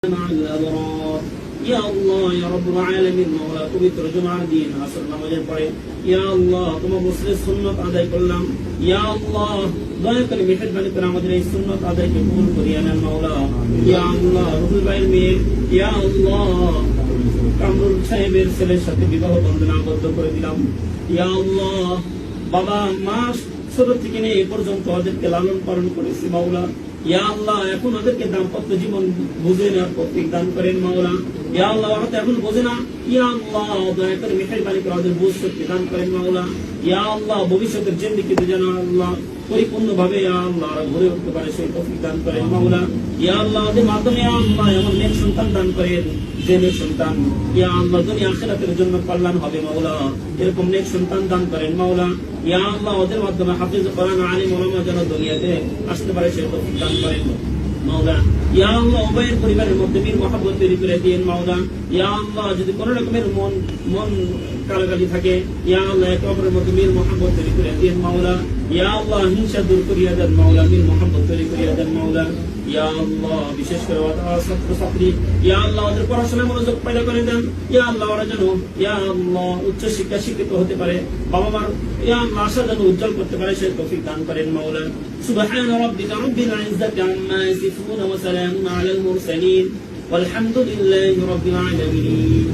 مع الأبرار يا الله يا رب العالمين مولا পবিত্র জুমার দিন আসর নামাজের পরে ইয়া আল্লাহ তোমার রাসূলের সুন্নাত আদায় করলাম ইয়া আল্লাহ দয়া করে মেহেরবানি করে আমাদের এই সুন্নাত আদায়কে কবুল করিয়া নেন মাওলা ইয়া আল্লাহ রুহুল ভাইয়ের মেয়ে ইয়া আল্লাহ কামরুল সাহেবের ছেলের সাথে বিবাহ বন্ধনে আবদ্ধ করে দিলাম ইয়া আল্লাহ বাবা মা ছোট থেকে নিয়ে এ পর্যন্ত ওদেরকে লালন পালন করেছি মাওলা ইয়া আল্লাহ এখন ওদেরকে দাম্পত্য জীবন বুঝে নেওয়ার তৌফিক দান করেন মাওলা ইয়া আল্লাহ ওরা তো এখন বোঝে না ইয়া আল্লাহ দয়া করে মেহেরবানি করে ওদের বুঝ শক্তি দান করেন মাওলা ইয়া আল্লাহ ভবিষ্যতের জিন্দেগিতে যেন আল্লাহ পরিপূর্ণভাবে ইয়া আল্লাহ ওরা ঘুরে উঠতে পারে সেই তৌফিক দান করেন মাওলা ইয়া আল্লাহ ওদের মাধ্যমে ইয়া আল্লাহ এমন নেক সন্তান দান করেন যে নেক সন্তান ইয়া আল্লাহ দুনিয়া আখিরাতের জন্য কল্যাণ হবে মাওলা এরকম নেক সন্তান দান করেন মাওলা ইয়া আল্লাহ ওদের মাধ্যমে হাফিজ কোরআন আলিম ওলামা যেন দুনিয়াতে আসতে পারে সেই তৌফিক দান করেন মাওলা ইয়া আল্লাহ উভয়ের পরিবারের মধ্যে বীর মহব্বত তৈরি করে দিন মাওলা ইয়া আল্লাহ যদি কোন রকমের মন কালাকালি থাকে ইয়া আল্লাহ একে অপরের মধ্যে বীর মহব্বত তৈরি করে দিন মাওলা ইয়া আল্লাহ হিংসা দূর করিয়া দেন মাওলা বীর মহব্বত তৈরি করিয়া দেন মাওলা ইয়া আল্লাহ বিশেষ করে ছাত্রছাত্রী ইয়া আল্লাহ ওদের পড়াশোনায় মনোযোগ পয়দা করে দেন ইয়া আল্লাহ ওরা যেন ইয়া আল্লাহ উচ্চ শিক্ষা শিক্ষিত হতে পারে বাবা মার ইয়া আল্লাহ আশা যেন উজ্জ্বল করতে পারে সেই তৌফিক দান করেন মাওলা سبحان ربك رب العزة عما يصفون وسلام على المرسلين والحمد لله رب العالمين